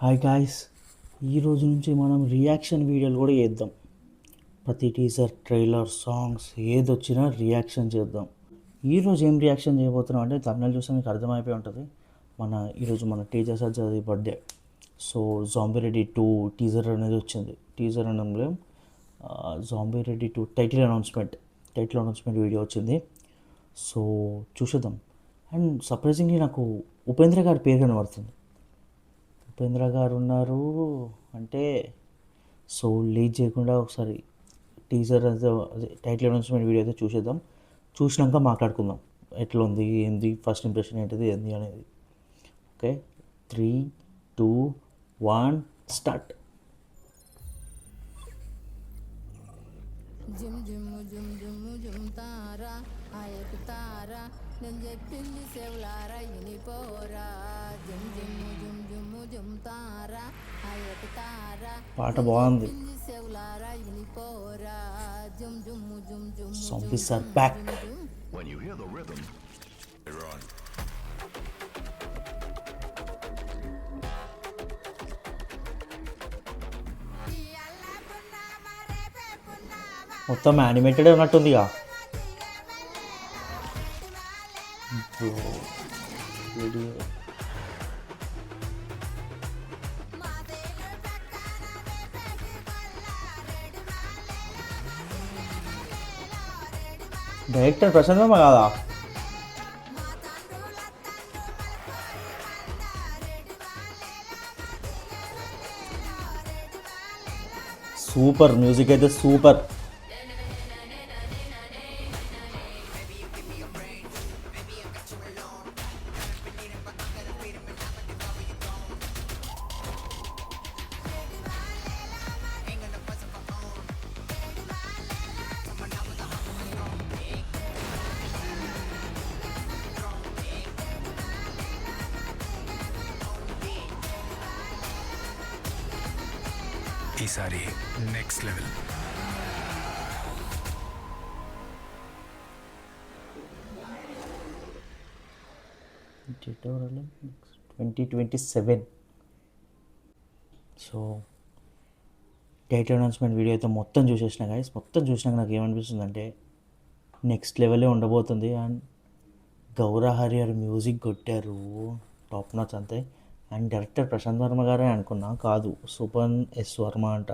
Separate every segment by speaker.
Speaker 1: Hi guys, ఈరోజు నుంచి మనం రియాక్షన్ వీడియోలు కూడా చేద్దాం. ప్రతి టీజర్, ట్రైలర్, సాంగ్స్ ఏదొచ్చినా రియాక్షన్ చేద్దాం. ఈరోజు ఏం రియాక్షన్ చేయబోతున్నాం అంటే తమిళ చూస్తే మీకు అర్థమైపోయి ఉంటుంది. ఈరోజు మన తేజ సజ్జాది birthday. So Zombie Reddy 2 teaser అనేది వచ్చింది. టీజర్ అనడంలో Zombie Reddy 2 title announcement video వచ్చింది. సో చూసేద్దాం. అండ్ సర్ప్రైజింగ్లీ నాకు ఉపేంద్ర గారి పేరు కనబడుతుంది. ఉపేంద్ర గారు ఉన్నారు అంటే సో లేట్ చేయకుండా ఒకసారి టీజర్ అదే టైటిల్ అనౌన్స్మెంట్ వీడియో అయితే చూసేద్దాం. చూసినాక మాట్లాడుకుందాం ఎట్లా ఉంది, ఏంది, ఫస్ట్ ఇంప్రెషన్ ఏంటిది, ఏంది అనేది. Okay, 3, 2, 1 start.
Speaker 2: జిమ్ జిమ్ జుమ్ జుమ్ జుమ్ తారా ఆయకు తారా నేను చెప్పింది సెవులారా ఇనిపోరా జిమ్ జిమ్ జుమ్ జుమ్ జుమ్ తారా ఆయకు తారా
Speaker 1: పాట బాగుంది.
Speaker 2: సెవులారా ఇనిపోరా జుమ్ జుమ్ జుమ్ జుమ్
Speaker 1: Zombies are back.
Speaker 3: When you hear the rhythm, you're on.
Speaker 1: మొత్తం యానిమేటెడ్ ఉన్నట్టుందిగా. డైరెక్టర్ ప్రశాంత్ వర్మ కాదా? సూపర్ మ్యూజిక్ అయితే సూపర్.
Speaker 3: ఈసారి next level.
Speaker 1: October 2027. So title announcement video అయితే మొత్తం చూసేసిన గైస్. మొత్తం చూసినాక నాకు ఏమనిపిస్తుంది అంటే నెక్స్ట్ లెవెలే ఉండబోతుంది. అండ్ గౌరా హరిహర్ మ్యూజిక్ కొట్టారు, టాప్ నాచ్ అంతే. అండ్ డైరెక్టర్ ప్రశాంత్ వర్మ గారే అనుకున్నా, కాదు సూపర్ ఎస్ వర్మ అంట.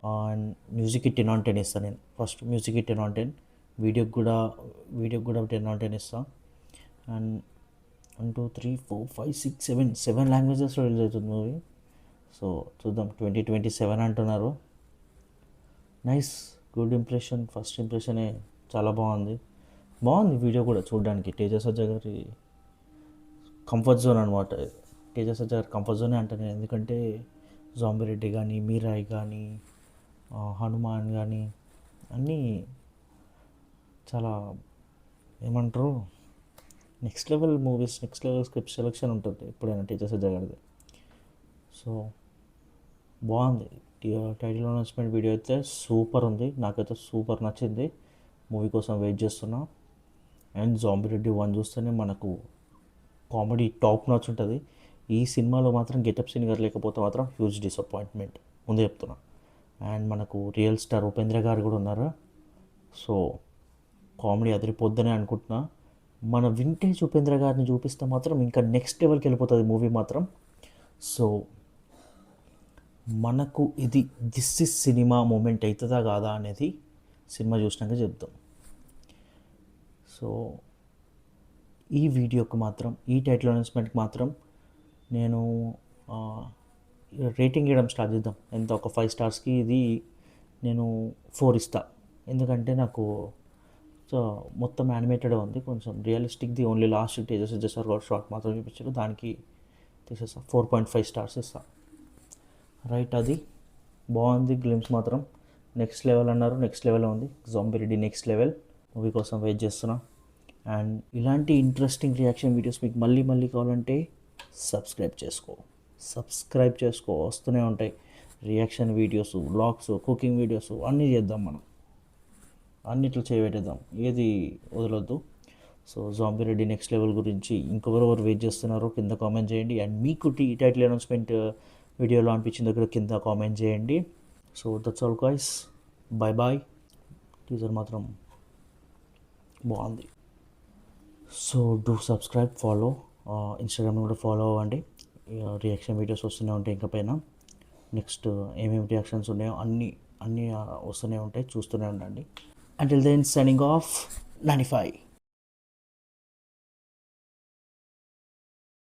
Speaker 1: అండ్ మ్యూజిక్కి 10/10 ఇస్తాను నేను. ఫస్ట్ మ్యూజిక్కి 10/10, వీడియోకి కూడా 10/10 ఇస్తాను. అండ్ 1, 2, 3, 4, 5, 6, 7 లాంగ్వేజెస్లో రిలీజ్ అవుతుంది మూవీ. సో చూద్దాం, 2027 అంటున్నారు. Nice, good impression. ఫస్ట్ ఇంప్రెషనే చాలా బాగుంది వీడియో కూడా చూడడానికి. తేజ సజ్జా గారి కంఫర్ట్ జోన్ అనమాట. తేజ సజ్జా గారి కంఫర్ట్ జోనే అంటాను నేను. ఎందుకంటే జాంబీ రెడ్డి కానీ, మీరాయి కానీ, హనుమాన్ కానీ అన్నీ చాలా ఏమంటారు next level movies, next level script selection ఉంటుంది ఎప్పుడైనా తేజ సజ్జా గారిది. సో బాగుంది. టైటిల్ అనౌన్స్మెంట్ వీడియో అయితే సూపర్ ఉంది, నాకైతే సూపర్ నచ్చింది. మూవీ కోసం వెయిట్ చేస్తున్నా. అండ్ జాంబీ రెడ్డి 1 చూస్తేనే మనకు కామెడీ టాప్ నాచ్ ఉంటుంది. ఈ సినిమాలో మాత్రం గెటప్ సీన్ గారు లేకపోతే మాత్రం హ్యూజ్ డిసప్పాయింట్మెంట్, ముందే చెప్తున్నా. అండ్ మనకు రియల్ స్టార్ ఉపేంద్ర గారు కూడా ఉన్నారు. సో కామెడీ అదిరిపోద్దనే అనుకుంటున్నా. మన వింటేజ్ ఉపేంద్ర గారిని చూపిస్తే మాత్రం ఇంకా నెక్స్ట్ లెవెల్కి వెళ్ళిపోతుంది మూవీ మాత్రం. సో మనకు ఇది దిస్ ఇస్ సినిమా మూమెంట్ అవుతుందా కాదా అనేది సినిమా చూసినాక చెప్తాం. సో ఈ వీడియోకి మాత్రం, ఈ టైటిల్ అనౌన్స్మెంట్కి మాత్రం నేను రేటింగ్ ఇవ్వడం స్టార్ట్ చేద్దాం. ఎంత, ఒక 5 స్టార్స్కి ఇది నేను 4 ఇస్తా. ఎందుకంటే నాకు సో మొత్తం యానిమేటెడ్ ఉంది, కొంచెం రియలిస్టిక్ది. ఓన్లీ లాస్ట్ తేజస్ షార్ట్ మాత్రం చూపించారు, దానికి తీసేస్తా. 4.5 స్టార్స్ ఇస్తా. రైట్, అది బాగుంది. గ్లిమ్స్ మాత్రం నెక్స్ట్ లెవెల్ అన్నారు, నెక్స్ట్ లెవెల్ ఉంది. Zombie Reddy next level movie కోసం వెయిట్ చేస్తున్నా. అండ్ ఇలాంటి ఇంట్రెస్టింగ్ రియాక్షన్ వీడియోస్ మీకు మళ్ళీ కావాలంటే సబ్స్క్రైబ్ చేసుకో, వస్తూనే ఉంటాయి reaction videos, vlogs, cooking videos అన్నీ చేద్దాం మనం. అన్నిట్లో చేయబెట్టేద్దాం, ఏది వదలొద్దు. So Zombie Reddy next level గురించి ఇంకెవరెవరు వెయిట్ చేస్తున్నారో కింద కామెంట్ చేయండి. అండ్ మీకు టైటిల్ అనౌన్స్మెంట్ వీడియోలో అనిపించిన దగ్గర కింద కామెంట్ చేయండి. So that's all guys, bye bye. Teaser మాత్రం బాగుంది. సో డూ సబ్స్క్రైబ్, ఫాలో, ఇన్స్టాగ్రామ్లో కూడా ఫాలో అవ్వండి. రియాక్షన్ వీడియోస్ వస్తూనే ఉంటాయి. ఇంకా పైన నెక్స్ట్ ఏమేమి రియాక్షన్స్ ఉన్నాయో అన్నీ వస్తూనే ఉంటాయి, చూస్తూనే ఉండండి. Until then signing off 95.